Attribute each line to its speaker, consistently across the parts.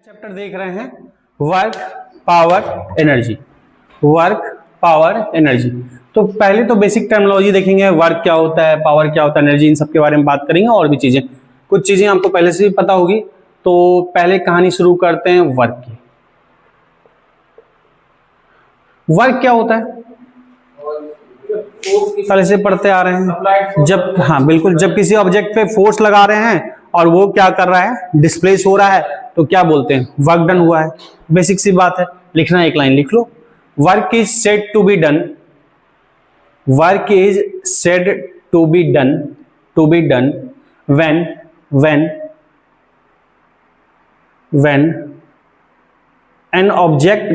Speaker 1: Chapter देख रहे हैं work power energy. Work power energy, तो पहले तो बेसिक टर्मिनोलॉजी देखेंगे, वर्क क्या होता है, पावर क्या होता है, एनर्जी, इन सब के बारे में बात करेंगे। और भी चीजें, कुछ चीजें आपको पहले से भी पता होगी। तो पहले कहानी शुरू करते हैं वर्क की। वर्क क्या होता है पहले से पढ़ते आ रहे हैं। जब, हाँ बिल्कुल, जब किसी ऑब्जेक्ट पे फोर्स लगा रहे हैं और वो क्या कर रहा है, डिस्प्लेस हो रहा है, तो क्या बोलते हैं, वर्क डन हुआ है। बेसिक सी बात है, लिखना एक लाइन लिख लो, work is said to be done, work is said to be done when an object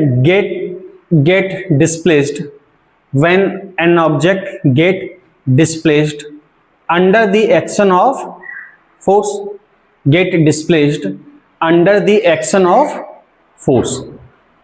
Speaker 1: get displaced, when an object get displaced under the action of force, get displaced under the action of force,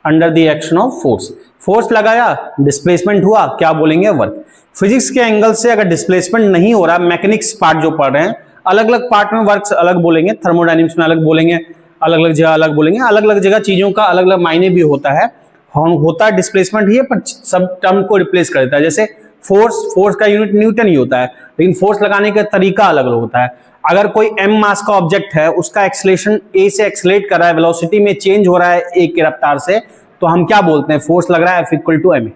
Speaker 1: under the action of force, force लगाया, displacement हुआ, क्या बोलेंगे, work. Physics के angle से अगर displacement नहीं हो रहा, मैकेनिक्स पार्ट जो पढ़ रहे हैं, अलग अलग पार्ट में वर्क्स अलग बोलेंगे, थर्मोडायनेमिक्स में अलग बोलेंगे, अलग अलग जगह अलग बोलेंगे, अलग अलग जगह चीजों का अलग अलग मायने भी होता है। होता है डिस्प्लेसमेंट ही है, पर सब टर्म को रिप्लेस कर देता है। जैसे फोर्स का यूनिट न्यूटन ही होता है, लेकिन फोर्स लगाने का तरीका अलग अलग होता है। अगर कोई m मास का ऑब्जेक्ट है, उसका एक्सेलरेशन a से एक्सेलरेट कर रहा है, वेलोसिटी में चेंज हो रहा है a की रफ्तार से, तो हम क्या बोलते हैं, फोर्स लग रहा है F=ma।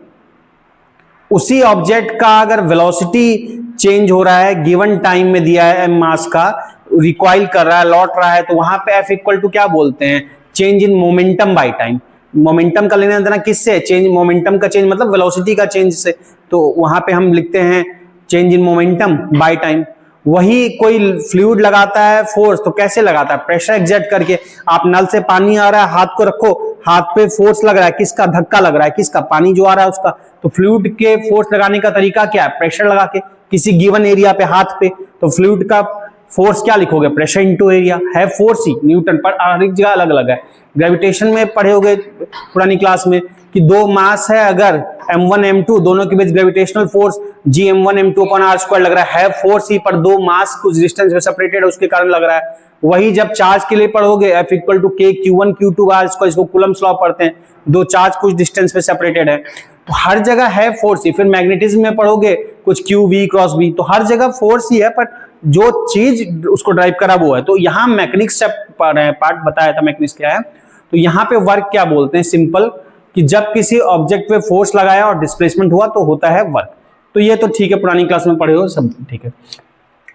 Speaker 1: उसी ऑब्जेक्ट का अगर वेलोसिटी चेंज हो रहा है, गिवन टाइम में दिया है m मास का, रिकॉइल कर रहा है, लौट रहा है, तो वहां पे F= क्या बोलते हैं, change in momentum by time. Momentum का लेना देना किससे, चेंज, मोमेंटम का चेंज मतलब वेलोसिटी का चेंज से, तो वहां पे हम लिखते हैं change in momentum by time. वही कोई फ्लूइड लगाता है फोर्स, तो कैसे लगाता है, प्रेशर एग्जर्ट करके। आप नल से पानी आ रहा है, हाथ को रखो, हाथ पे फोर्स लग रहा है, किसका, धक्का लग रहा है, किसका, पानी जो आ रहा है उसका। तो फ्लूइड के फोर्स लगाने का तरीका क्या है, प्रेशर लगा के किसी गिवन एरिया पे हाथ पे। तो फ्लूइड का फोर्स क्या लिखोगे, प्रेशर इनटू एरिया, है फोर्स ही, न्यूटन पर, हर एक जगह अलग अलग है। ग्रेविटेशन में पढ़े होगे पुरानी क्लास में कि दो मास है, अगर m1 m2 दोनों के बीच ग्रेविटेशनल फोर्स gm1 m2/r² लग रहा है फोर्स ही, पर दो मास कुछ डिस्टेंस में सेपरेटेड है, उसके कारण लग रहा है। वही जब चार्ज के लिए पढ़ोगे F=k q1 q2r², इसको कूलम्ब्स लॉ पढ़ते हैं, दो चार्ज कुछ डिस्टेंस पे सेपरेटेड है, तो हर जगह है फोर्स ही। फिर मैग्नेटिज्म में पढ़ोगे कुछ q v क्रॉस v, तो हर जगह फोर्स ही है, पर जो चीज उसको ड्राइव करा वो है। तो यहाँ मैकेनिक्स से पढ़ रहे हैं, पार्ट बताया था मैकेनिक्स क्या है। तो यहाँ पे वर्क क्या बोलते हैं, सिंपल, कि जब किसी ऑब्जेक्ट पे फोर्स लगाया और डिस्प्लेसमेंट हुआ तो होता है वर्क। तो ये तो ठीक है, पुरानी क्लास में पढ़े हो, सब ठीक है।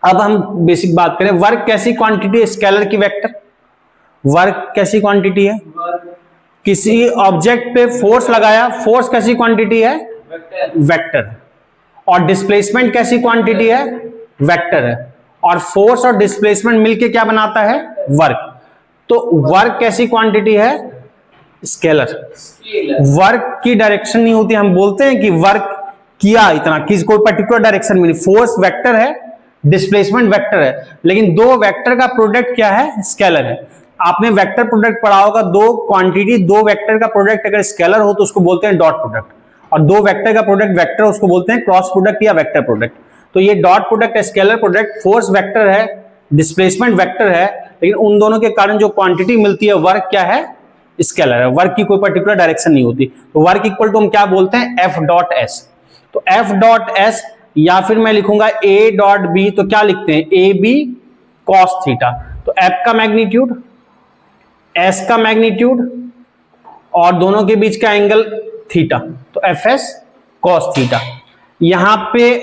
Speaker 1: अब हम बेसिक बात करें, वर्क कैसी क्वांटिटी है, स्केलर की वेक्टर। वर्क कैसी क्वांटिटी है, किसी ऑब्जेक्ट पे फोर्स लगाया, फोर्स कैसी क्वांटिटी है, वेक्टर। और डिस्प्लेसमेंट कैसी क्वांटिटी है, वेक्टर है। और फोर्स और डिस्प्लेसमेंट मिलके क्या बनाता है, वर्क। तो वर्क कैसी क्वांटिटी है, स्केलर। वर्क की डायरेक्शन नहीं होती, हम बोलते हैं कि वर्क किया इतना, किसी कोई पर्टिकुलर डायरेक्शन में नहीं। फोर्स वेक्टर है, डिस्प्लेसमेंट वेक्टर है, लेकिन दो वेक्टर का प्रोडक्ट क्या है, स्केलर है। आपने वेक्टर प्रोडक्ट पढ़ा होगा, दो क्वांटिटी, दो वेक्टर का प्रोडक्ट अगर स्केलर हो तो उसको बोलते हैं डॉट प्रोडक्ट, और दो वेक्टर का प्रोडक्ट वेक्टर, उसको बोलते हैं क्रॉस प्रोडक्ट या वेक्टर प्रोडक्ट। तो ये dot product, scalar product, force vector है, डिस्प्लेसमेंट वेक्टर है, लेकिन उन दोनों के कारण जो क्वांटिटी मिलती है, वर्क क्या है, स्केलर है। वर्क की कोई पर्टिकुलर डायरेक्शन नहीं होती। तो वर्क इक्वल टू हम क्या बोलते हैं, F.S। तो F.S, या फिर मैं लिखूंगा A.B, तो क्या लिखते हैं, AB cos थीटा। तो F का मैग्नीट्यूड, S का मैग्नीट्यूड, और दोनों के बीच का एंगल थीटा, तो Fs cos थीटा। यहां पे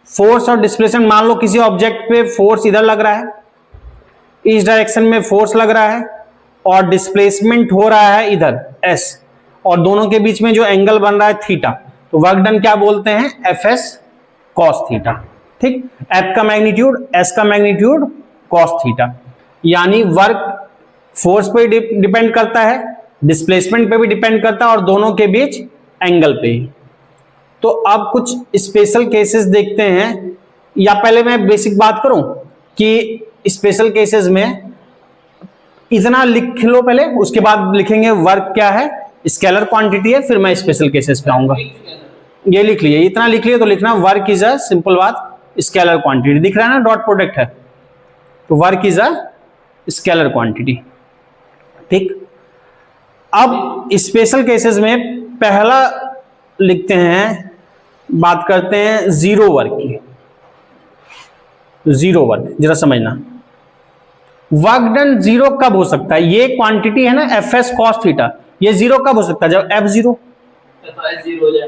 Speaker 1: फोर्स और डिस्प्लेसमेंट, मान लो किसी ऑब्जेक्ट पे फोर्स इधर लग रहा है, इस डायरेक्शन में फोर्स लग रहा है, और डिस्प्लेसमेंट हो रहा है इधर S, और दोनों के बीच में जो एंगल बन रहा है थीटा, तो वर्क डन क्या बोलते हैं, Fs cos थीटा। ठीक, F का मैग्नीट्यूड, S का मैग्नीट्यूड, cos थीटा। यानी वर्क फोर्स पे डिपेंड करता है, डिस्प्लेसमेंट पे भी डिपेंड करता है, और दोनों के बीच एंगल पे ही। तो अब कुछ स्पेशल केसेस देखते हैं, या पहले मैं बेसिक बात करूं कि स्पेशल केसेस में इतना लिख लो पहले, उसके बाद लिखेंगे वर्क क्या है, स्केलर क्वांटिटी है, फिर मैं स्पेशल केसेस पे आऊंगा। ये लिख लिए, इतना लिख लिए तो लिखना वर्क इज अ, सिंपल बात, स्केलर क्वांटिटी। दिख रहा है ना, डॉट प्रोडक्ट है, तो work is a scalar quantity. ठीक, अब स्पेशल केसेस में पहला लिखते हैं, बात करते हैं जीरो वर्क की। जीरो वर्क जरा समझना, वर्क डन जीरो कब हो सकता है? ये क्वांटिटी है ना एफ एस कॉस थीटा, ये जीरो कब हो सकता है? जब एफ जीरो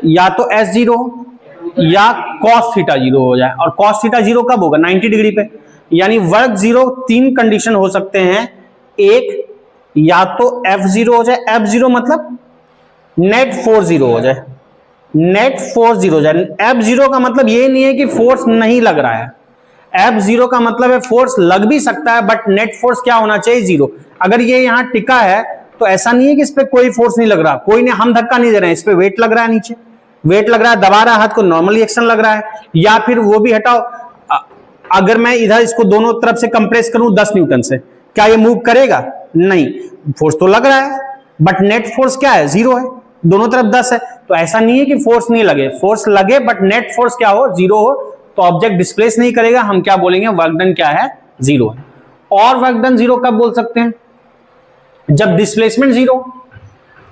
Speaker 1: या तो एस जीरो या कॉस थीटा जीरो हो जाए। और कॉस थीटा जीरो कब होगा? 90 डिग्री पे। यानी वर्क जीरो तीन कंडीशन हो सकते हैं, एक या तो एफ जीरो हो जाए, एफ जीरो मतलब नेट फोर्स जीरो हो जाए, नेट फोर्स जीरो हो जाए। एफ जीरो का मतलब ये नहीं है कि फोर्स नहीं लग रहा है, एफ जीरो का मतलब है फोर्स लग भी सकता है बट नेट फोर्स क्या होना चाहिए? जीरो। अगर ये यहां टिका है तो ऐसा नहीं है कि इस पे कोई फोर्स नहीं लग रहा, कोई नहीं, हम धक्का नहीं दे रहे हैं, इस पे वेट लग रहा है, नीचे वेट लग रहा है, दबा रहा है हाथ को, नॉर्मल रिएक्शन लग रहा है। या फिर वो भी हटाओ, अगर मैं इधर इसको दोनों तरफ से कंप्रेस करूं 10 न्यूटन से, क्या ये मूव करेगा? नहीं, फोर्स तो लग रहा है बट नेट फोर्स क्या है? जीरो है, दोनों तरफ 10 है। तो ऐसा नहीं है कि फोर्स नहीं लगे, फोर्स लगे बट नेट फोर्स क्या हो? जीरो हो, तो ऑब्जेक्ट डिस्प्लेस नहीं करेगा। हम क्या बोलेंगे? वर्क डन क्या है? जीरो है। और वर्क डन जीरो कब बोल सकते हैं? जब डिस्प्लेसमेंट जीरो,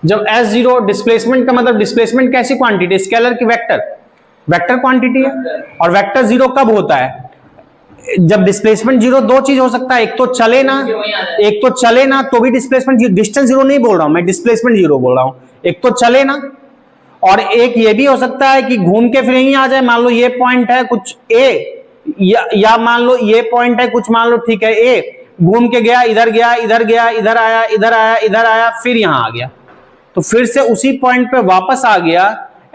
Speaker 1: जब एस जीरो, डिस्प्लेसमेंट का मतलब डिस्प्लेसमेंट कैसी क्वांटिटी? स्केलर की वेक्टर, वेक्टर क्वांटिटी है। और वेक्टर जीरो कब होता है? जब डिस्प्लेसमेंट जीरो, दो चीज हो सकता है, एक तो चले ना, एक तो चले ना तो भी डिस्प्लेसमेंट जीरो, डिस्टेंस जीरो नहीं बोल रहा हूं मैं, डिस्प्लेसमेंट जीरो बोल रहा हूं। एक तो चले ना, और एक ये भी हो सकता है कि घूम के फिर यहीं आ जाए। मान लो ये पॉइंट है कुछ ए, या मान लो ये पॉइंट है कुछ, मान लो ठीक है ए, घूम के गया, इधर गया, इधर गया, इधर आया, इधर आया, इधर आया, फिर यहां आ गया, तो फिर से उसी पॉइंट पे वापस आ गया,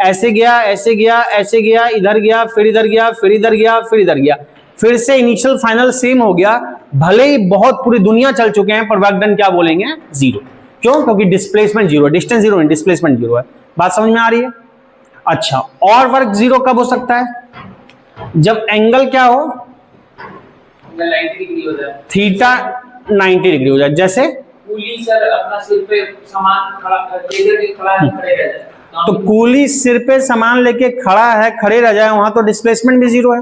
Speaker 1: ऐसे गया, ऐसे गया, ऐसे गया, इधर गया, फिर इधर गया, फिर इधर गया, फिर इधर गया, फिर से इनिशियल फाइनल सेम हो गया। भले ही बहुत पूरी दुनिया चल चुके हैं पर वर्क डन क्या बोलेंगे? जीरो। क्यों? क्योंकि डिस्प्लेसमेंट जीरो, डिस्टेंस जीरो नहीं, डिस्प्लेसमेंट जीरो है। बात समझ में आ रही है? अच्छा, और वर्क जीरो कब हो सकता है? जब एंगल क्या हो?
Speaker 2: 90 डिग्री हो जाए,
Speaker 1: थीटा 90 डिग्री हो जाए। जैसे
Speaker 2: कूली सर अपना सिर पे सामान खड़ा लेकर खड़ा है, खड़े रह जाए,
Speaker 1: तो कूली सिर पे सामान लेके खड़ा है, खड़े रह जाए, वहां तो डिस्प्लेसमेंट भी जीरो है,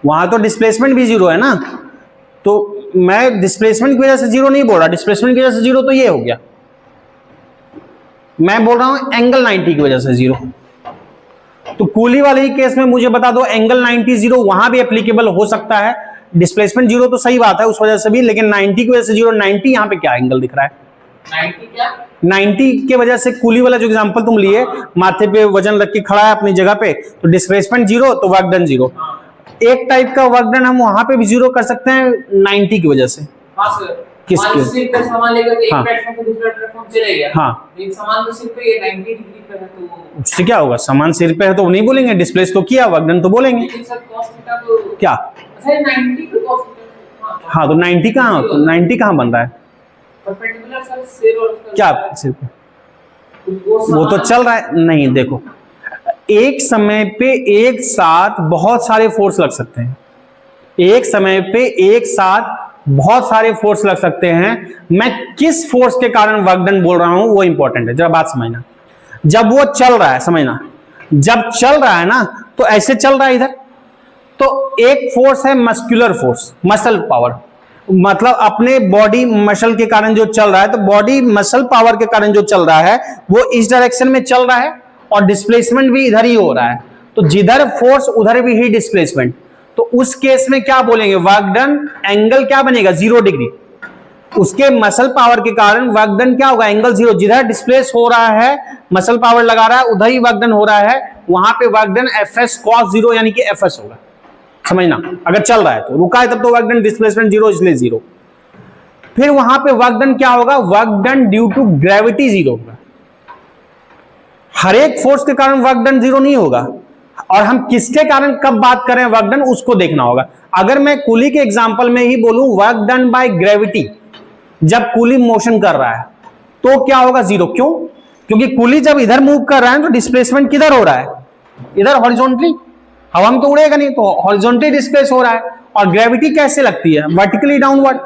Speaker 1: वहां तो डिस्प्लेसमेंट भी जीरो है ना। तो मैं डिस्प्लेसमेंट की वजह से जीरो नहीं बोल रहा, डिस्प्लेसमेंट की वजह से जीरो तो ये हो गया, मैं बोल रहा हूं एंगल 90 की वजह से जीरो। तो कूली वाले ही केस में मुझे बता दो, एंगल 90 जीरो वहां भी एप्लीकेबल हो सकता है। डिस्प्लेसमेंट जीरो तो सही बात है उस वजह से भी, लेकिन 90 की वजह से जीरो। 90 यहां पे क्या एंगल दिख रहा है?
Speaker 2: 90 क्या?
Speaker 1: 90 की वजह से कूली वाला जो एग्जांपल तुम लिए, माथे पे वजन रख के खड़ा है अपनी जगह पे, तो डिस्प्लेसमेंट जीरो तो वर्क डन जीरो। एक टाइप का वर्क डन हम वहां पे भी जीरो कर सकते हैं 90 की वजह से।
Speaker 2: हाँ सर,
Speaker 1: किसके?
Speaker 2: सिर पे सामान लेकर के एक
Speaker 1: हाँ।
Speaker 2: प्लेटफॉर्म से दूसरे प्लेटफॉर्म चले गया,
Speaker 1: हाँ,
Speaker 2: लेकिन सामान तो सिर पे ये 90 डिग्री पे है, तो
Speaker 1: उससे क्या होगा? सामान सिर पे है तो नहीं बोलेंगे, डिस्प्लेस तो किया, वर्क डन तो बोलेंगे।
Speaker 2: लेकिन सर cos थीटा तो
Speaker 1: क्या?
Speaker 2: अच्छा 90 पे cos थीटा,
Speaker 1: हाँ, तो 90 कहाँ, 90 कहाँ बन रहा है?
Speaker 2: परपेंडिकुलर सर सिर और उसका
Speaker 1: क्या सिर पे? वो तो चल रहा है। नहीं, देखो, एक समय पे एक साथ बहुत सारे फोर्स लग सकते हैं, एक समय पे एक साथ बहुत सारे फोर्स लग सकते हैं। मैं किस फोर्स के कारण वर्क डन बोल रहा हूं वो इंपॉर्टेंट है, जरा बात समझना। जब वो चल रहा है, समझना, जब चल रहा है ना तो ऐसे चल रहा है इधर, तो एक फोर्स है मस्कुलर फोर्स, मसल पावर, मतलब अपने बॉडी मसल के कारण जो चल रहा है, तो बॉडी मसल पावर के कारण जो चल रहा है वो इस डायरेक्शन में चल रहा है और डिस्प्लेसमेंट भी इधर ही हो रहा है। तो जिधर फोर्स उधर भी ही डिस्प्लेसमेंट। तो उस केस में क्या बोलेंगे? वर्क डन एंगल क्या बनेगा? 0 डिग्री। उसके मसल पावर के कारण वर्क डन क्या होगा? Angle zero. जिधर डिस्प्लेस हो रहा है, मसल पावर लगा रहा है, उधर ही वर्क डन हो रहा है, वहां पे work done F S cos zero यानी कि एफ एस होगा। समझना, अगर चल रहा है तो, रुका है तब तो वर्क डन डिस्प्लेसमेंट जीरो, इसलिए जीरो। फिर वहां पे वर्क डन क्या होगा? Work done due to gravity zero होगा। हर एक फोर्स के कारण वर्क डन जीरो नहीं होगा, और हम किसके कारण कब बात करें वर्क डन उसको देखना होगा। अगर मैं कूली के एग्जांपल में ही बोलूं वर्क डन बाय ग्रेविटी, जब कूली मोशन कर रहा है तो क्या होगा? जीरो। क्यों? क्योंकि कूली जब इधर मूव कर रहा है तो डिस्प्लेसमेंट किधर हो रहा है? इधर हॉरिजॉन्टली, हवा में तो उड़ेगा नहीं, तो हॉरिजॉन्टली डिस्प्लेस हो रहा है। और ग्रेविटी कैसे लगती है? Vertically downward.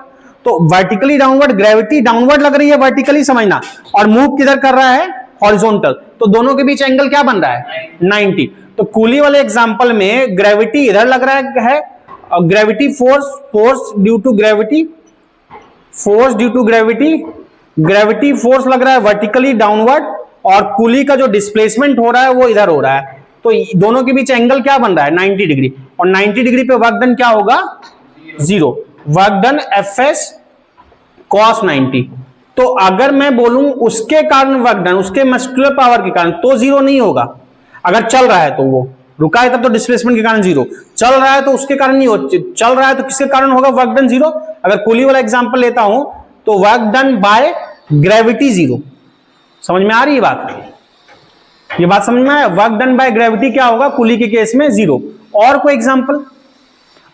Speaker 1: तो वर्टिकली डाउनवर्ड, ग्रेविटी डाउनवर्ड लग रही है वर्टिकली, समझना, और मूव किधर कर रहा है? हॉरिजॉन्टल। तो दोनों के बीच एंगल क्या बन रहा है? 90। तो कूली वाले एग्जांपल में ग्रेविटी इधर लग रहा है, और gravity force due to gravity, force due to gravity gravity force लग रहा है वर्टिकली डाउनवर्ड, और पुली का जो डिस्प्लेसमेंट हो रहा है वो इधर हो रहा है, तो दोनों के बीच एंगल क्या बन रहा है 90 डिग्री, और 90 डिग्री पे वर्क डन क्या होगा 0, वर्क डन Fs cos 90। तो अगर मैं बोलूं उसके कारण वर्क डन, उसके मस्कुलर पावर के कारण, तो 0 नहीं होगा। अगर चल रहा है तो वो रुका है तब तो डिस्प्लेसमेंट के कारण 0, चल रहा है तो उसके कारण नहीं हो, चल रहा है तो किसके कारण होगा वर्क डन 0। अगर पुली वाला एग्जांपल लेता हूं तो वर्क डन बाय ग्रेविटी 0। समझ में आ रही है बात, ये बात समझ में आया, वर्क डन बाय ग्रेविटी क्या होगा पुली के केस में 0। और कोई एग्जांपल,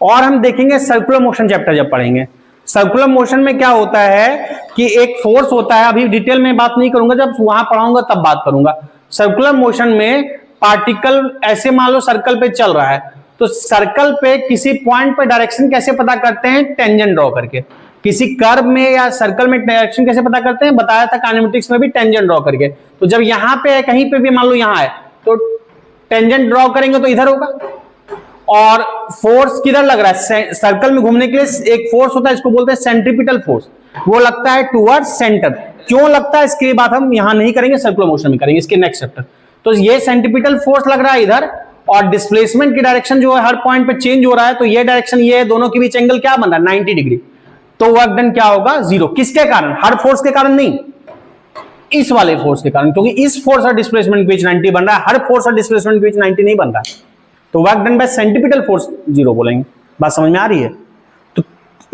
Speaker 1: और हम देखेंगे सर्कुलर मोशन चैप्टर जब पढ़ेंगे। सर्कुलर मोशन में क्या होता है कि एक फोर्स होता है, अभी डिटेल में बात नहीं करूंगा, जब वहां पढ़ाऊंगा तब बात करूंगा। सर्कुलर मोशन में पार्टिकल ऐसे मान लो सर्कल पे चल रहा है, तो सर्कल पे किसी पॉइंट पे डायरेक्शन कैसे पता करते हैं, टेंजेंट ड्रॉ करके। किसी कर्व में या सर्कल में डायरेक्शन कैसे पता करते हैं, बताया था काइनेमेटिक्स में भी, टेंजेंट ड्रॉ करके। तो जब यहां पे है, कहीं पे भी मान लो यहां है, तो टेंजेंट ड्रॉ करेंगे तो इधर होगा। और फोर्स किधर लग रहा है, सर्कल में घूमने के लिए एक फोर्स होता है, इसको बोलते हैं सेंट्रीपिटल फोर्स, वो लगता है टुवर्ड्स सेंटर। क्यों लगता है इसकी बात हम यहां नहीं करेंगे, सर्कुलर मोशन में करेंगे, इसके नेक्स्ट चैप्टर। तो ये सेंट्रीपिटल फोर्स लग रहा है इधर, और डिस्प्लेसमेंट की डायरेक्शन जो है हर पॉइंट पे चेंज हो रहा है, तो ये डायरेक्शन ये है, दोनों के बीच एंगल क्या बन रहा है 90 डिग्री। तो वर्क डन क्या होगा 0। किसके कारण, हर फोर्स के कारण नहीं, इस वाले फोर्स के कारण, क्योंकि इस फोर्स और डिस्प्लेसमेंट के बीच 90 बन रहा है, हर फोर्स और डिस्प्लेसमेंट के बीच 90 नहीं बन रहा है। तो work done by centripetal force 0 बोलेंगे। बात समझ में आ रही है। तो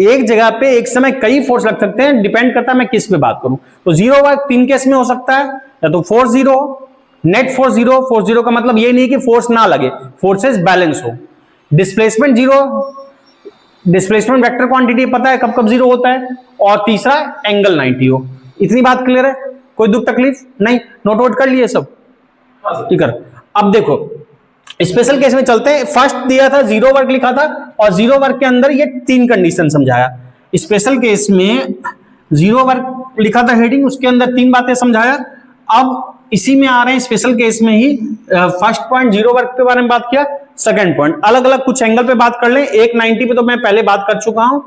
Speaker 1: एक जगह पे एक समय कई फोर्स लग सकते हैं, डिपेंड करता है मैं किस पे बात करूं। तो 0 वर्क 3 केस में हो सकता है, या तो फोर्स 0, नेट फोर्स 0। फोर्स 0 का मतलब ये नहीं कि फोर्स ना लगे, फोर्सेस बैलेंस हो। डिस्प्लेसमेंट 0, डिस्प्लेसमेंट वेक्टर क्वांटिटी पता है कब कब 0 होता है। और तीसरा एंगल 90 हो। इतनी बात क्लियर है, कोई दुख तकलीफ नहीं, नोट वोट कर लिए सब, ठीक है। अब देखो स्पेशल केस में चलते हैं। फर्स्ट दिया था 0 वर्क लिखा था, और 0 वर्क के अंदर ये 3 कंडीशन समझाया। स्पेशल केस में 0 वर्क लिखा था हेडिंग, उसके अंदर 3 बातें समझाया। अब इसी में आ रहे हैं स्पेशल केस में ही, फर्स्ट पॉइंट 0 वर्क के बारे में बात किया, सेकंड पॉइंट अलग अलग कुछ एंगल पे बात कर लें। एक 90 पे तो मैं पहले बात कर चुका हूं।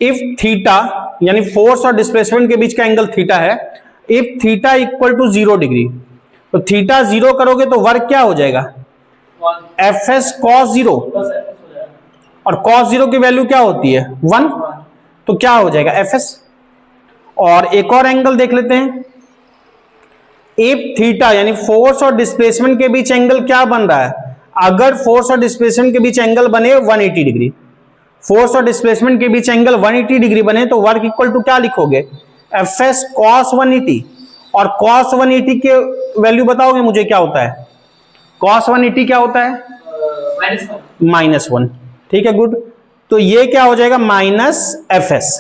Speaker 1: इफ थीटा यानी फोर्स और डिस्प्लेसमेंट के बीच का एंगल थीटा है, if theta equal to 0 degree, तो थीटा 0 करोगे तो वर्क क्या हो जाएगा Fs cos 0, और cos 0 की वैल्यू क्या होती है 1, तो क्या हो जाएगा Fs। और एक और एंगल देख लेते हैं। इफ थीटा यानी फोर्स और डिस्प्लेसमेंट के बीच एंगल क्या बन रहा है, अगर फोर्स और डिस्प्लेसमेंट के बीच एंगल बने 180 डिग्री, फोर्स और डिस्प्लेसमेंट के बीच एंगल 180 डिग्री बने, तो वर्क इक्वल टू क्या लिखोगे Fs cos 180। और cos 180 के वैल्यू बताओगे मुझे क्या होता है, cos 180 क्या होता है -1, ठीक है गुड। तो ये क्या हो जाएगा -Fs।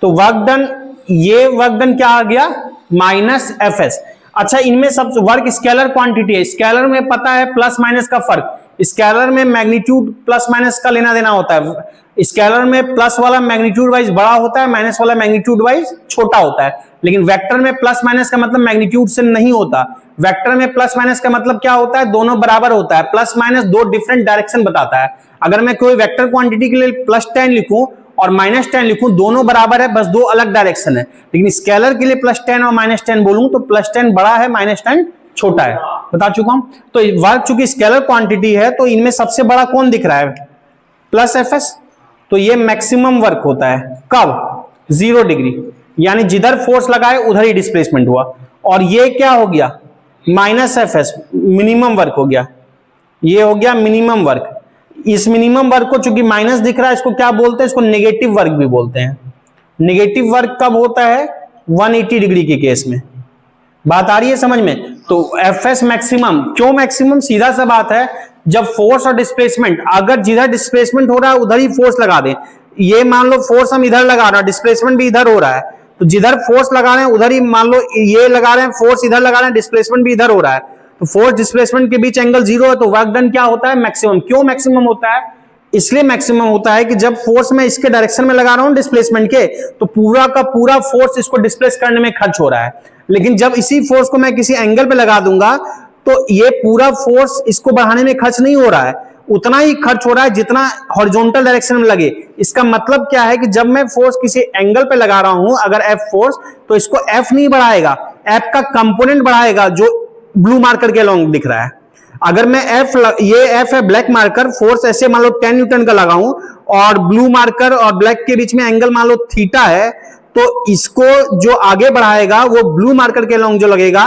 Speaker 1: तो वर्क डन, ये वर्क डन क्या आ गया -Fs। अच्छा, इनमें सब वर्क स्केलर क्वांटिटी है, स्केलर में पता है प्लस माइनस का फर्क, स्केलर में मैग्नीट्यूड प्लस माइनस का लेना देना होता है। स्केलर में प्लस वाला मैग्नीट्यूड वाइज बड़ा होता है, माइनस वाला मैग्नीट्यूड वाइज छोटा होता है। लेकिन वेक्टर में प्लस माइनस का मतलब मैग्नीट्यूड से नहीं होता। वेक्टर में प्लस माइनस का मतलब क्या होता है, दोनों बराबर होता है। प्लस माइनस 2 डिफरेंट डायरेक्शन बताता है। अगर मैं कोई वेक्टर क्वांटिटी के लिए +10 लिखूं और -10 लिखूं, दोनों बराबर है, बस 2 अलग डायरेक्शन है। लेकिन स्केलर के लिए +10 और -10 बोलूं तो +10 बड़ा है, -10 छोटा है, बता चुका हूं। तो वर्क चूंकि स्केलर क्वांटिटी है, तो इनमें सबसे बड़ा कौन दिख रहा है +Fs। तो ये मैक्सिमम वर्क होता है कब 0 डिग्री, यानी जिधर फोर्स लगाए उधर ही डिस्प्लेसमेंट हुआ। और ये क्या हो गया -Fs, मिनिमम वर्क हो गया, ये हो गया मिनिमम वर्क। इस मिनिमम वर्क को चूंकि माइनस दिख रहा है, इसको क्या बोलते हैं, इसको नेगेटिव वर्क भी बोलते हैं। नेगेटिव वर्क कब होता है 180 डिग्री के केस में। बात आ रही है समझ में। तो Fs मैक्सिमम, क्यों मैक्सिमम, सीधा सा बात है, जब फोर्स और डिस्प्लेसमेंट, अगर जिधर डिस्प्लेसमेंट हो रहा है उधर ही फोर्स लगा दें। ये मान लो फोर्स हम इधर लगा रहे हैं, डिस्प्लेसमेंट भी इधर हो रहा है, तो जिधर फोर्स लगा रहे हैं उधर ही मान लो ये लगा रहे हैं, फोर्स इधर लगा रहे हैं, डिस्प्लेसमेंट भी इधर हो रहा है, तो फोर्स डिस्प्लेसमेंट के बीच एंगल 0 है, तो वर्क डन क्या होता है मैक्सिमम। क्यों मैक्सिमम होता है, इसलिए मैक्सिमम होता है कि जब फोर्स मैं इसके डायरेक्शन में लगा रहा हूं डिस्प्लेसमेंट के, तो पूरा का पूरा फोर्स इसको डिस्प्लेस करने में खर्च हो रहा है। लेकिन जब इसी फोर्स को मैं किसी एंगल पे लगा दूंगा, तो ये पूरा फोर्स इसको बढ़ाने में खर्च नहीं हो रहा है, उतना ही खर्च हो रहा है जितना हॉरिजॉन्टल डायरेक्शन में लगे। इसका मतलब क्या है कि जब मैं फोर्स किसी एंगल पे लगा रहा हूं अगर F फोर्स, तो इसको F नहीं बढ़ाएगा, F का कंपोनेंट बढ़ाएगा जो ब्लू मार्कर के अलॉन्ग दिख रहा है। अगर मैं ये F है ब्लैक मार्कर, फोर्स ऐसे मान लो 10 न्यूटन का लगाऊं और ब्लू मार्कर और ब्लैक के बीच में एंगल मान लो थीटा है, तो इसको जो आगे बढ़ाएगा वो ब्लू मार्कर के अलॉन्ग जो लगेगा,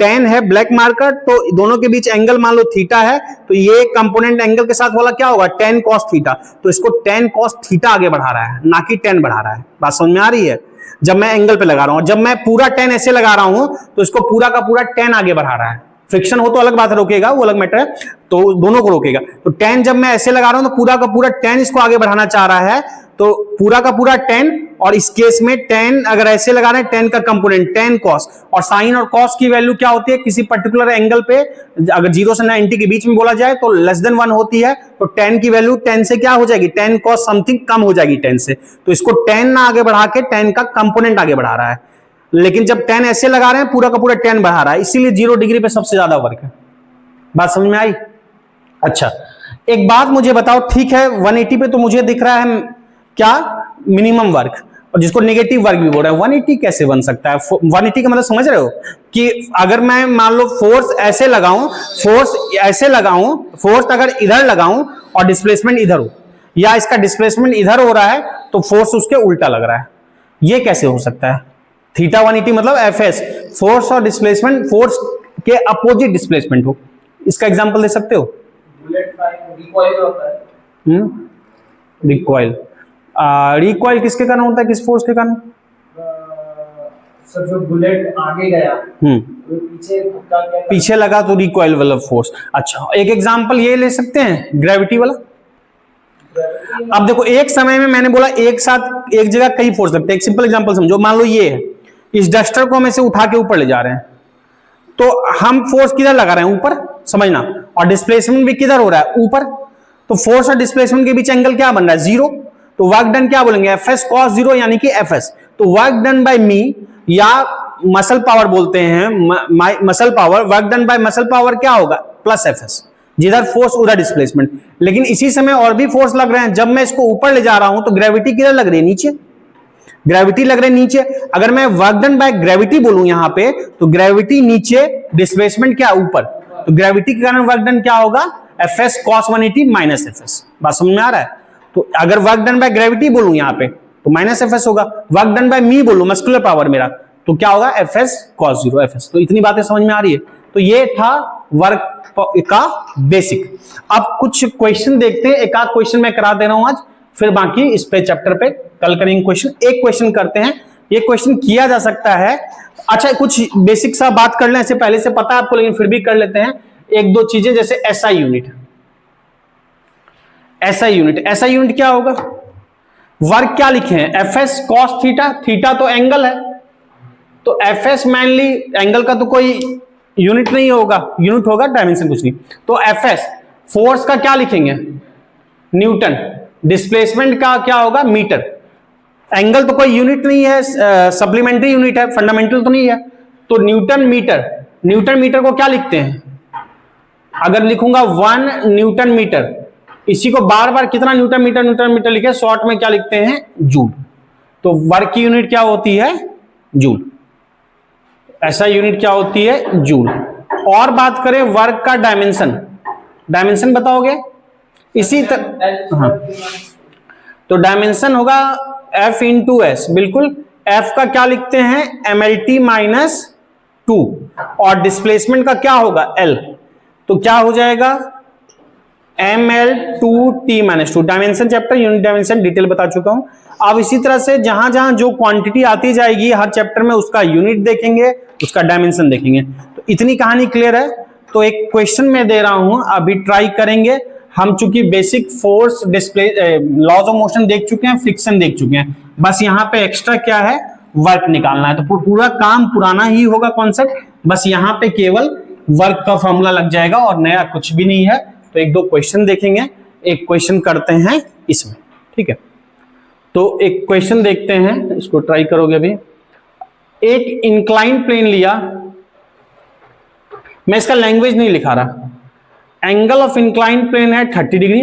Speaker 1: 10 है ब्लैक मार्कर, तो दोनों के बीच एंगल मान लो थीटा है, तो ये कंपोनेंट एंगल के साथ वाला क्या होगा 10 cos थीटा, तो इसको 10 cos थीटा आगे बढ़ा रहा है, ना कि 10 बढ़ा रहा है। बात समझ में आ रही है? जब मैं एंगल पे लगा रहा हूं, जब मैं पूरा 10 ऐसे लगा रहा हूं तो इसको पूरा का पूरा 10 आगे बढ़ा रहा है। फ्रिक्शन हो तो अलग बात है, रोकेगा वो अलग मैटर है, तो दोनों को रोकेगा। तो 10 जब मैं ऐसे लगा रहा हूं तो पूरा का पूरा 10 इसको आगे बढ़ाना चाह रहा है, तो पूरा का पूरा 10, और इस केस में 10 अगर ऐसे लगा रहे हैं 10 का कंपोनेंट 10 cos, और साइन और cos की वैल्यू क्या होती है किसी पर्टिकुलर एंगल पे, अगर 0 से 90 के बीच में बोला जाए तो लेस देन 1 होती है, तो 10 की वैल्यू 10 से क्या हो जाएगी 10 cos समथिंग कम हो जाएगी 10 से, तो इसको 10 ना आगे बढ़ा के 10 का कंपोनेंट आगे बढ़ा रहा है। लेकिन जब 10 ऐसे लगा रहे हैं पूरा का पूरा 10 बढ़ा रहा है, इसीलिए 0 डिग्री पे सबसे ज्यादा वर्क है। बात समझ में आई? अच्छा, एक बात मुझे बताओ, ठीक है 180 पे तो मुझे दिख रहा है क्या मिनिमम वर्क, और जिसको नेगेटिव वर्क भी बोल रहा है, 180 कैसे बन सकता है? 180 का मतलब समझ रहे हो कि अगर मैं मान लो फोर्स ऐसे लगाऊं, फोर्स ऐसे लगाऊं, फोर्स अगर इधर लगाऊं और डिस्प्लेसमेंट इधर हो, या इसका डिस्प्लेसमेंट इधर हो रहा है तो फोर्स उसके उल्टा लग रहा है, ये कैसे हो सकता है? थीटा 180 मतलब एफएस, फोर्स और डिस्प्लेसमेंट, फोर्स के अपोजिट डिस्प्लेसमेंट हो। इसका एग्जांपल दे सकते हो?
Speaker 2: बुलेट रिकॉइल होता है।
Speaker 1: रिकॉइल, रिकॉइल किसके कारण होता है, किस फोर्स के कारण?
Speaker 2: सर जो बुलेट आगे गया तो पीछे
Speaker 1: लगा तो रिकॉइल वाला फोर्स। अच्छा, एक एग्जांपल ये ले सकते हैं ग्रेविटी वाला। अब देखो एक समय में मैंने बोला एक साथ एक जगह कई फोर्स लगते हैं। एक सिंपल एग्जांपल समझो, मान लो ये है, इस डस्टर को हम ऐसे उठा के ऊपर ले जा रहे हैं, तो हम फोर्स किधर लगा रहे हैं? ऊपर, समझना, और डिस्प्लेसमेंट भी किधर हो रहा है? ऊपर। तो फोर्स और डिस्प्लेसमेंट के बीच एंगल क्या बन रहा है? 0। तो वर्क डन क्या बोलेंगे? एफएस cos 0 यानी कि एफएस। तो वर्क डन बाय मी या मसल पावर बोलते हैं, muscle power, work done by muscle power क्या होगा? प्लस एफएस, जिधर फोर्स उधर डिस्प्लेसमेंट। लेकिन इसी समय और भी फोर्स लग रहे हैं, जब मैं इसको ऊपर ले जा रहा हूं तो ग्रेविटी किधर लग रही है? नीचे। ग्रेविटी लग रही है नीचे। अगर मैं वर्क डन बाय ग्रेविटी बोलूं यहां पे, तो ग्रेविटी नीचे, डिस्प्लेसमेंट क्या? ऊपर। तो ग्रेविटी के कारण वर्क डन क्या होगा? FS cos 180 minus FS. बात समझ में आ रहा है? तो अगर वर्क डन बाय ग्रेविटी बोलूं यहां पे तो माइनस एफएस होगा, वर्क डन बाय मी बोलूं, मस्कुलर पावर मेरा, तो क्या होगा? FS cos 0 FS. तो इतनी बातें समझ में आ रही है? तो ये था वर्क का बेसिक। अब कुछ क्वेश्चन देखते हैं, एक आध क्वेश्चन मैं करा दे रहा हूं आज, फिर बाकी इस पे चैप्टर पे कल करेंगे क्वेश्चन। एक क्वेश्चन करते हैं, ये क्वेश्चन किया जा सकता है। अच्छा, कुछ बेसिक सा बात कर लें, ऐसे पहले से पता है आपको लेकिन फिर भी कर लेते हैं एक दो चीजें, जैसे SI unit. SI unit, SI unit क्या होगा? वर्क क्या लिखे हैं? एफएस cos थीटा, थीटा तो एंगल है, तो एफएस मैनली एंगल का तो कोई यूनिट नहीं होगा, यूनिट होगा डायमेंशन कुछ नहीं, तो एफएस। फोर्स का क्या लिखेंगे? न्यूटन। डिस्प्लेसमेंट का क्या होगा? मीटर। एंगल तो कोई यूनिट नहीं है, सप्लीमेंट्री यूनिट है, फंडामेंटल तो नहीं है, तो न्यूटन मीटर। न्यूटन मीटर को क्या लिखते हैं? अगर लिखूंगा 1 न्यूटन मीटर, इसी को बार बार कितना न्यूटन मीटर लिखे, शॉर्ट में क्या लिखते हैं? जूल। तो वर्क की यूनिट क्या होती है? जूल। ऐसा यूनिट क्या होती है? जूल। और बात करें वर्क का डायमेंशन, डायमेंशन बताओगे? इसी तरह, हाँ, तो डायमेंशन होगा F इंटू एस। बिल्कुल, F का क्या लिखते हैं? MLT माइनस 2, और डिस्प्लेसमेंट का क्या होगा? L। तो क्या हो जाएगा? ML2T minus 2। Dimension chapter, unit dimension detail बता चुका हूं। अब इसी तरह से जहां जहां जो क्वांटिटी आती जाएगी हर चैप्टर में, उसका यूनिट देखेंगे, उसका डायमेंशन देखेंगे। तो इतनी कहानी क्लियर है। तो एक क्वेश्चन मैं दे रहा हूं, अभी ट्राई करेंगे हम, चूंकि basic force, display, laws of motion देख चुके हैं, फ्रिक्शन देख चुके हैं, बस यहाँ पे एक्स्ट्रा क्या है? वर्क निकालना है। तो पूरा काम पुराना ही होगा कॉन्सेप्ट, बस यहाँ पे केवल वर्क का फॉर्मूला लग जाएगा और नया कुछ भी नहीं है। तो एक दो क्वेश्चन देखेंगे, एक क्वेश्चन करते हैं इसमें, ठीक है? तो एक क्वेश्चन देखते हैं, इसको ट्राई करोगे अभी। एक इंक्लाइन प्लेन लिया, मैं इसका लैंग्वेज नहीं लिखा रहा, एंगल ऑफ इंक्लाइंड प्लेन है 30 डिग्री,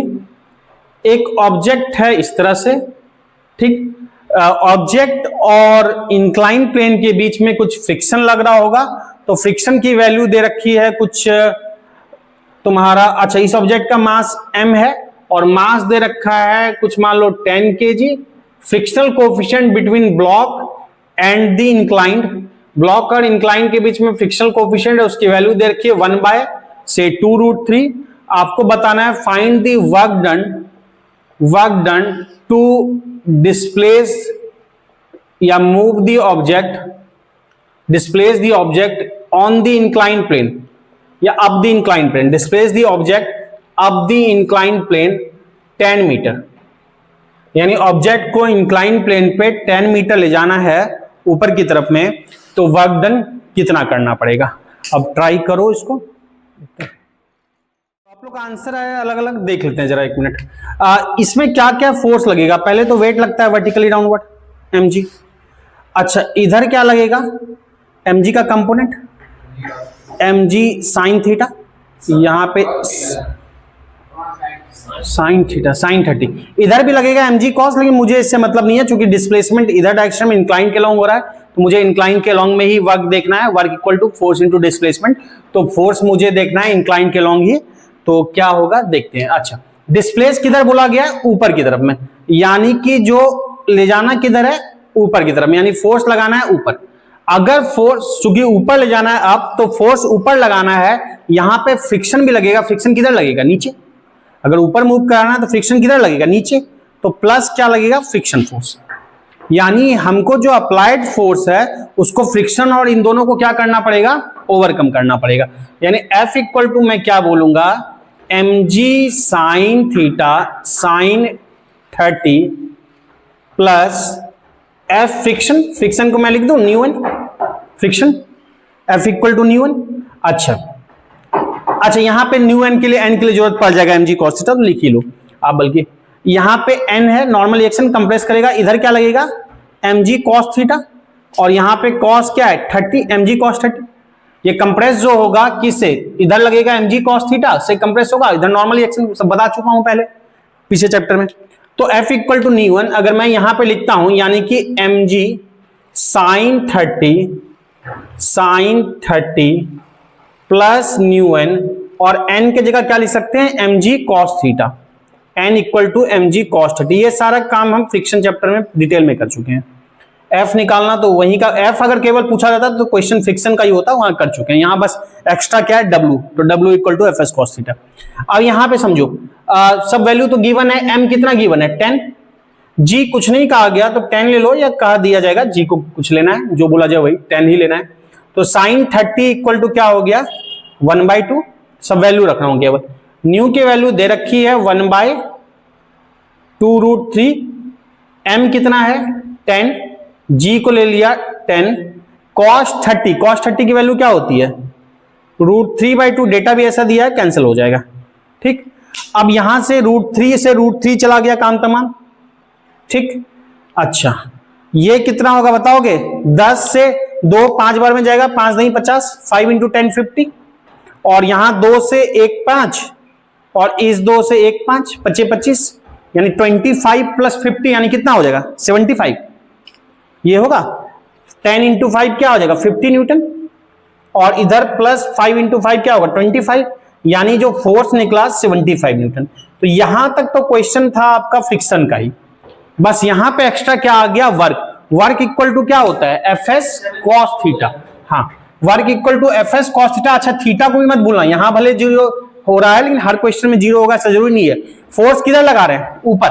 Speaker 1: एक ऑब्जेक्ट है इस तरह से, ठीक, ऑब्जेक्ट और इंक्लाइंड प्लेन के बीच में कुछ फ्रिक्शन लग रहा होगा, तो फ्रिक्शन की वैल्यू दे रखी है कुछ तुम्हारा, अच्छा इस ऑब्जेक्ट का मास m है और मास दे रखा है कुछ मान लो 10 kg, frictional coefficient between block and the inclined, block और इंक्लाइंड के बीच में फ्रिक्शनल कोफिशिएंट है, उसकी वैल्यू दे रखी है 1/2√3। आपको बताना है find the work done to displace या move the object, displace the object on the inclined plane या up the inclined plane, displace the object up the inclined plane 10 metre, यानी ऑब्जेक्ट को इंक्लाइंड प्लेन पे 10 metre ले जाना है ऊपर की तरफ में, तो वर्क डन कितना करना पड़ेगा। अब ट्राई करो इसको, आप लोग का आंसर है अलग अलग, देख लेते हैं जरा एक मिनट। इसमें क्या क्या फोर्स लगेगा, पहले तो वेट लगता है वर्टिकली डाउनवर्ड mg, अच्छा इधर क्या लगेगा mg का कंपोनेंट mg साइन थीटा, यहां पे साइन थीटा साइन 30, इधर भी लगेगा mg कॉस, लेकिन मुझे इससे मतलब नहीं है क्योंकि डिस्प्लेसमेंट इधर डायरेक्शन में इंक्लाइन के लॉन्ग हो रहा है, तो मुझे इंक्लाइन के लॉन्ग में ही वर्क देखना है, work equal to force into displacement, तो फोर्स मुझे देखना है इंक्लाइन के लॉन्ग ही, तो क्या होगा देखते हैं। अच्छा डिस्प्लेस किधर बोला गया, ऊपर की तरफ में, यानी कि जो ले जाना किधर है, ऊपर की तरफ में, यानी फोर्स लगाना है ऊपर। अगर फोर्स चूंकि ऊपर ले जाना है अब, तो फोर्स ऊपर लगाना है, यहां पे फ्रिक्शन भी लगेगा, फ्रिक्शन किधर लगेगा, नीचे, अगर ऊपर मूव कराना है तो फ्रिक्शन किधर लगेगा, नीचे, तो प्लस क्या लगेगा, फ्रिक्शन फोर्स, यानी हमको जो अप्लाइड फोर्स है उसको फ्रिक्शन और इन दोनों को क्या करना पड़ेगा, ओवरकम करना पड़ेगा, यानी F इक्वल टू मैं क्या बोलूंगा, mg sine theta sine 30 plus F friction, friction को मैं लिख दूं mu N, friction F equal to mu N. अच्छा यहां पे न्यू एन के लिए, एन के लिए जरूरत पड़ जाएगा mg cos थीटा, तो लिख ही लो आप, बल्कि यहां पे n है, नॉर्मल रिएक्शन कंप्रेस करेगा, इधर क्या लगेगा mg cos थीटा, और यहां पे cos क्या है 30, mg cos 30, ये कंप्रेस जो होगा किससे, इधर लगेगा mg cos थीटा से कंप्रेस होगा, इधर नॉर्मल रिएक्शन सब बता चुका हूं पहले पिछले चैप्टर में। तो F equal to mu N अगर मैं यहां पे लिखता हूं, यानी कि mg sine 30 plus mu N, और n के जगह क्या लिख सकते हैं, mg cos theta, n equal to mg cos 30, ये सारा काम हम फ्रिक्शन चैप्टर में डिटेल में कर चुके हैं। F निकालना तो वही का, F अगर केवल पूछा जाता तो क्वेश्चन फ्रिक्शन का ही होता, वहां कर चुके हैं, यहां बस एक्स्ट्रा क्या है W, तो W equal to Fs cos theta. अब यहां पे समझो सब वैल्यू तो गिवन है, m कितना गिवन है 10, g कुछ नहीं कहा गया तो 10 ले लो, या कहा दिया जाएगा g को कुछ लेना है, जो बोला जाए वही 10 ही लेना है, तो साइन 30 इक्वल टू क्या हो गया 1/2, सब वैल्यू रख रहा हूं केवल, न्यू की वैल्यू दे रखी है 1/2√3, m कितना है 10, g को ले लिया 10, cos 30 की वैल्यू क्या होती है √3/2, डेटा भी ऐसा दिया है, कैंसिल हो जाएगा, ठीक। अब यहां से √3 से √3 चला गया काम तमाम, ठीक। अच्छा ये कितना होगा बताओगे, 10 से 2 5 बार में जाएगा, 5 नहीं 50, 5 इंटू 10 50, और यहां 2 से 1 5, और इस 2 से 1 5, 25, यानी 25 प्लस 50 यानी कितना हो जाएगा 75, ये होगा 10 इंटू 5 क्या हो जाएगा 50 न्यूटन, और इधर प्लस 5 इंटू 5 क्या होगा 25, यानी जो फोर्स निकला 75 न्यूटन। तो यहां तक तो क्वेश्चन था आपका फ्रिक्शन का ही, बस यहां पे एक्स्ट्रा क्या आ गया, वर्क इक्वल टू क्या होता है Fs cos थीटा, हाँ work equal to Fs cos theta. अच्छा थीटा को भी मत भूलना, यहां भले जीरो हो रहा है लेकिन हर क्वेश्चन में जीरो होगा ऐसा जरूरी नहीं है। फोर्स किधर लगा रहे हैं, ऊपर,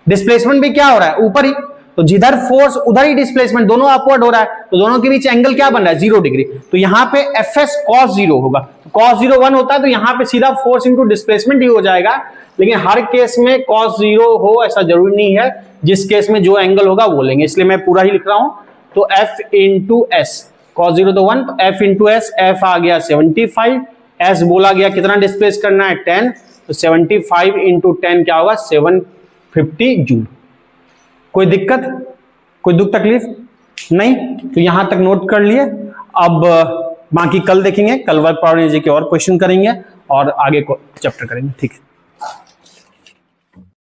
Speaker 1: डिस्प्लेसमेंट भी क्या हो रहा है ऊपर ही, तो जिधर फोर्स उधर ही डिस्प्लेसमेंट, दोनों अपवर्ड हो रहा है, तो दोनों के बीच एंगल क्या बन रहा है 0 डिग्री, तो यहां पे Fs cos 0 होगा, cos 0 1 होता है, तो यहां पे सीधा फोर्स इंटू डिस्प्लेसमेंट ही हो जाएगा, लेकिन हर केस में cos 0 हो ऐसा जरूरी नहीं है, जिस केस में जो एंगल होगा वो लेंगे, इसलिए मैं पूरा ही लिख रहा हूं। तो F इंटू एस, cos 0 तो 1, तो F इंटू एस, F आ गया 75, S बोला गया कितना डिस्प्लेस करना है 10, तो 75 इंटू 10 क्या होगा 750 जूल। कोई दिक्कत, कोई दुख तकलीफ नहीं, तो यहां तक नोट कर लिए। अब बाकी कल देखेंगे, कल वर्क पावर एनर्जी के और क्वेश्चन करेंगे और आगे को चैप्टर करेंगे। ठीक है।